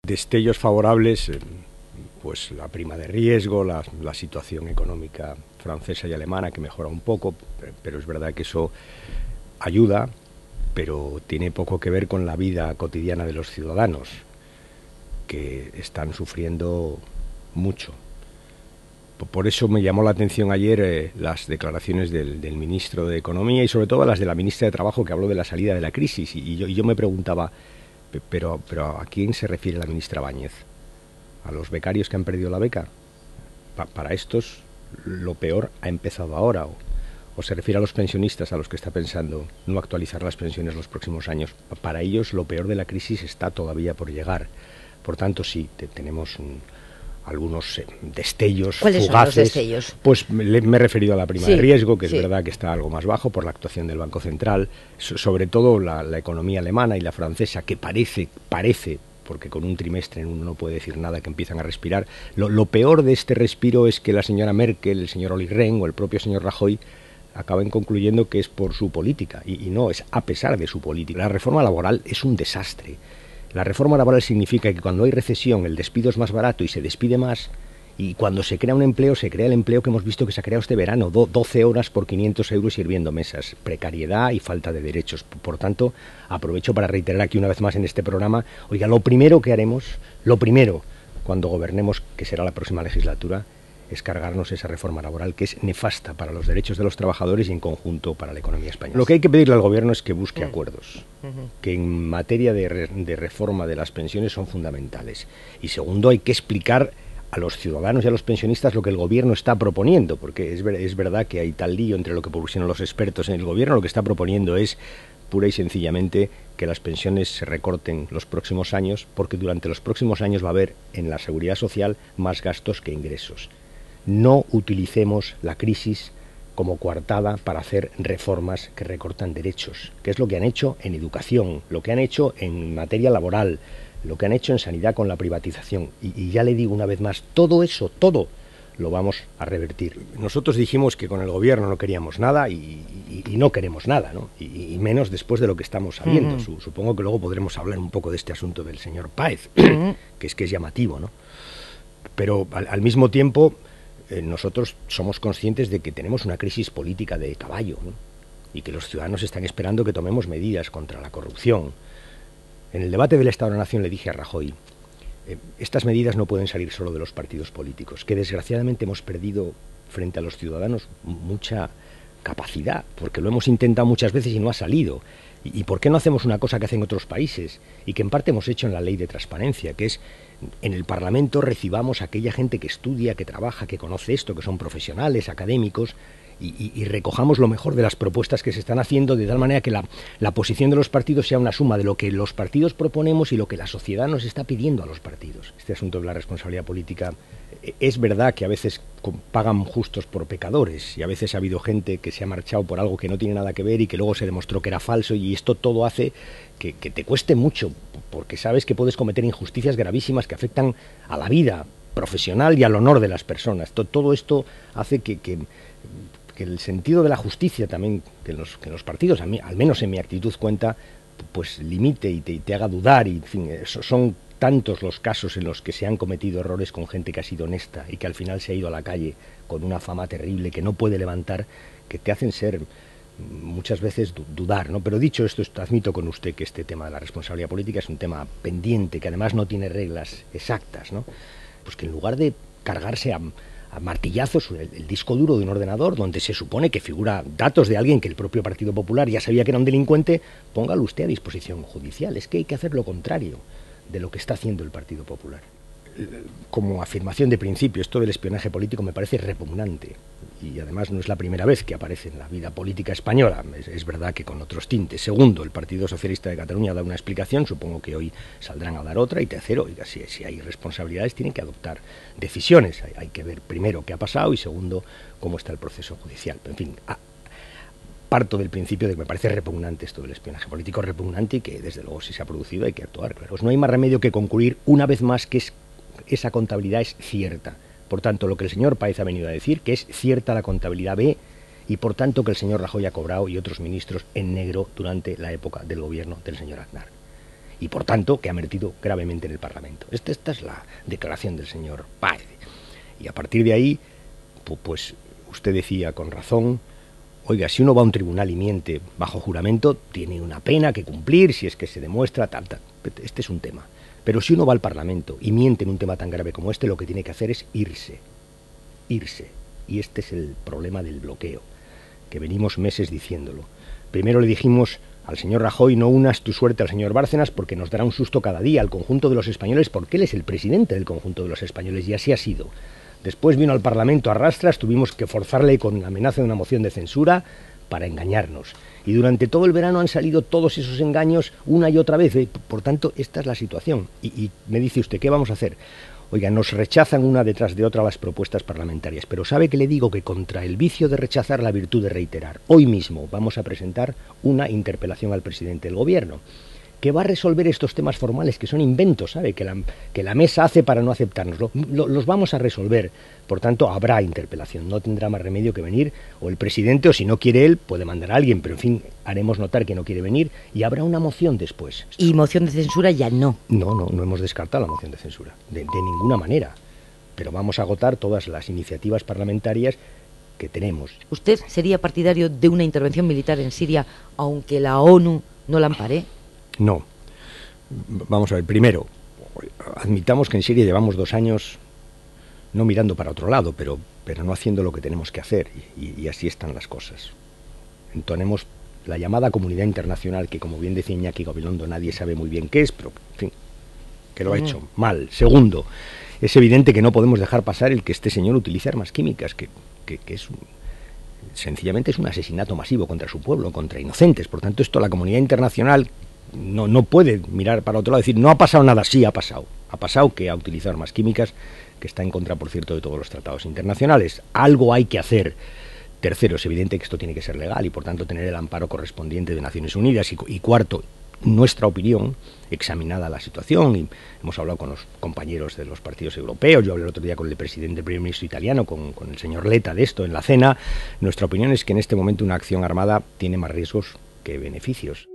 Destellos favorables, pues la prima de riesgo, la situación económica francesa y alemana que mejora un poco, pero es verdad que eso ayuda, pero tiene poco que ver con la vida cotidiana de los ciudadanos, que están sufriendo mucho. Por eso me llamó la atención ayer las declaraciones del ministro de Economía y sobre todo las de la ministra de Trabajo, que habló de la salida de la crisis, y yo me preguntaba, pero ¿a quién se refiere la ministra Báñez? ¿A los becarios que han perdido la beca? Para estos lo peor ha empezado ahora, o se refiere a los pensionistas a los que está pensando no actualizar las pensiones los próximos años. Para ellos lo peor de la crisis está todavía por llegar. Por tanto, sí, tenemos algunos destellos fugaces. ¿Cuáles son los destellos? Pues me he referido a la prima de riesgo, que es verdad que está algo más bajo por la actuación del Banco Central, sobre todo la economía alemana y la francesa, que parece, porque con un trimestre uno no puede decir nada, que empiezan a respirar. Lo peor de este respiro es que la señora Merkel, el señor Olli Rehn o el propio señor Rajoy acaben concluyendo que es por su política, y no, es a pesar de su política. La reforma laboral es un desastre. La reforma laboral significa que cuando hay recesión el despido es más barato y se despide más, y cuando se crea un empleo, se crea el empleo que hemos visto que se ha creado este verano, 12 horas por 500 euros sirviendo mesas, precariedad y falta de derechos. Por tanto, aprovecho para reiterar aquí una vez más en este programa, oiga, lo primero que haremos, cuando gobernemos, que será la próxima legislatura, es cargarnos esa reforma laboral que es nefasta para los derechos de los trabajadores y en conjunto para la economía española. Lo que hay que pedirle al gobierno es que busque acuerdos, que en materia de reforma de las pensiones son fundamentales. Y segundo, hay que explicar a los ciudadanos y a los pensionistas lo que el gobierno está proponiendo, porque es verdad que hay tal lío entre lo que propusieron los expertos en el gobierno. Lo que está proponiendo es pura y sencillamente que las pensiones se recorten los próximos años, porque durante los próximos años va a haber en la seguridad social más gastos que ingresos. No utilicemos la crisis como coartada para hacer reformas que recortan derechos, que es lo que han hecho en educación, lo que han hecho en materia laboral, lo que han hecho en sanidad con la privatización. Y ya le digo una vez más, todo eso, todo lo vamos a revertir. Nosotros dijimos que con el gobierno no queríamos nada y no queremos nada, ¿no? Y menos después de lo que estamos sabiendo. Supongo que luego podremos hablar un poco de este asunto del señor Páez, que es llamativo, ¿no? Pero al mismo tiempo nosotros somos conscientes de que tenemos una crisis política de caballo, ¿no? Y que los ciudadanos están esperando que tomemos medidas contra la corrupción. En el debate del Estado de la Nación le dije a Rajoy, estas medidas no pueden salir solo de los partidos políticos, que desgraciadamente hemos perdido frente a los ciudadanos mucha capacidad, porque lo hemos intentado muchas veces y no ha salido. ¿Y por qué no hacemos una cosa que hacen otros países y que en parte hemos hecho en la ley de transparencia, que es en el Parlamento recibamos a aquella gente que estudia, que trabaja, que conoce esto, que son profesionales, académicos, y recojamos lo mejor de las propuestas que se están haciendo, de tal manera que la posición de los partidos sea una suma de lo que los partidos proponemos y lo que la sociedad nos está pidiendo a los partidos? Este asunto de la responsabilidad política, es verdad que a veces pagan justos por pecadores, y a veces ha habido gente que se ha marchado por algo que no tiene nada que ver y que luego se demostró que era falso, y esto todo hace que te cueste mucho, porque sabes que puedes cometer injusticias gravísimas que afectan a la vida profesional y al honor de las personas. Todo esto hace que el sentido de la justicia también, que los partidos, a mí, al menos en mi actitud cuenta, pues limite y te haga dudar, y en fin, son tantos los casos en los que se han cometido errores con gente que ha sido honesta y que al final se ha ido a la calle con una fama terrible que no puede levantar, que te hacen ser muchas veces dudar, ¿no? Pero dicho esto, admito con usted que este tema de la responsabilidad política es un tema pendiente, que además no tiene reglas exactas, ¿no? Pues que en lugar de cargarse a martillazos el disco duro de un ordenador donde se supone que figura datos de alguien que el propio Partido Popular ya sabía que era un delincuente, póngalo usted a disposición judicial. Es que hay que hacer lo contrario de lo que está haciendo el Partido Popular. Como afirmación de principio, esto del espionaje político me parece repugnante, y además no es la primera vez que aparece en la vida política española. Es verdad que con otros tintes. Segundo, el Partido Socialista de Cataluña da una explicación, supongo que hoy saldrán a dar otra. Y tercero, oiga, si hay responsabilidades, tienen que adoptar decisiones. Hay que ver primero qué ha pasado y segundo cómo está el proceso judicial. En fin, parto del principio de que me parece repugnante esto del espionaje político, repugnante, y que desde luego si se ha producido hay que actuar. Claro, pues no hay más remedio que concluir una vez más que esa contabilidad es cierta. Por tanto, lo que el señor Páez ha venido a decir, que es cierta la contabilidad B, y por tanto que el señor Rajoy ha cobrado y otros ministros en negro durante la época del gobierno del señor Aznar. y por tanto que ha mentido gravemente en el Parlamento. Esta es la declaración del señor Páez. Y a partir de ahí, pues usted decía con razón, oiga, si uno va a un tribunal y miente bajo juramento, tiene una pena que cumplir si es que se demuestra tal. Este es un tema. Pero si uno va al Parlamento y miente en un tema tan grave como este, lo que tiene que hacer es irse. Y este es el problema del bloqueo, que venimos meses diciéndolo. Primero le dijimos al señor Rajoy, no unas tu suerte al señor Bárcenas porque nos dará un susto cada día al conjunto de los españoles, porque él es el presidente del conjunto de los españoles, y así ha sido. Después vino al Parlamento a rastras, tuvimos que forzarle con la amenaza de una moción de censura para engañarnos. Y durante todo el verano han salido todos esos engaños una y otra vez. Por tanto, esta es la situación. Y me dice usted, ¿qué vamos a hacer? Oiga, nos rechazan una detrás de otra las propuestas parlamentarias, pero ¿sabe que le digo que contra el vicio de rechazar la virtud de reiterar? Hoy mismo vamos a presentar una interpelación al presidente del Gobierno, que va a resolver estos temas formales que son inventos, ¿sabe? Que la mesa hace para no aceptarnos. Los vamos a resolver. Por tanto, habrá interpelación. No tendrá más remedio que venir o el presidente, o si no quiere él, puede mandar a alguien, pero en fin, haremos notar que no quiere venir y habrá una moción después. ¿Y moción de censura ya no? No hemos descartado la moción de censura, de ninguna manera. Pero vamos a agotar todas las iniciativas parlamentarias que tenemos. ¿Usted sería partidario de una intervención militar en Siria, aunque la ONU no la ampare? No. Vamos a ver, primero, admitamos que en Siria llevamos 2 años no mirando para otro lado, pero no haciendo lo que tenemos que hacer, y así están las cosas. Entonemos la llamada comunidad internacional, que como bien decía Iñaki Gabilondo, nadie sabe muy bien qué es, pero en fin, que lo ha hecho mal. Segundo, es evidente que no podemos dejar pasar el que este señor utilice armas químicas, que es sencillamente es un asesinato masivo contra su pueblo, contra inocentes. Por tanto, esto la comunidad internacional no puede mirar para otro lado y decir, no ha pasado nada. Sí, ha pasado. Ha pasado que ha utilizado armas químicas, que está en contra, por cierto, de todos los tratados internacionales. Algo hay que hacer. Tercero, es evidente que esto tiene que ser legal y, por tanto, tener el amparo correspondiente de Naciones Unidas. Y cuarto, nuestra opinión, examinada la situación, y hemos hablado con los compañeros de los partidos europeos, yo hablé el otro día con el presidente, el primer ministro italiano, con el señor Letta de esto en la cena. Nuestra opinión es que en este momento una acción armada tiene más riesgos que beneficios.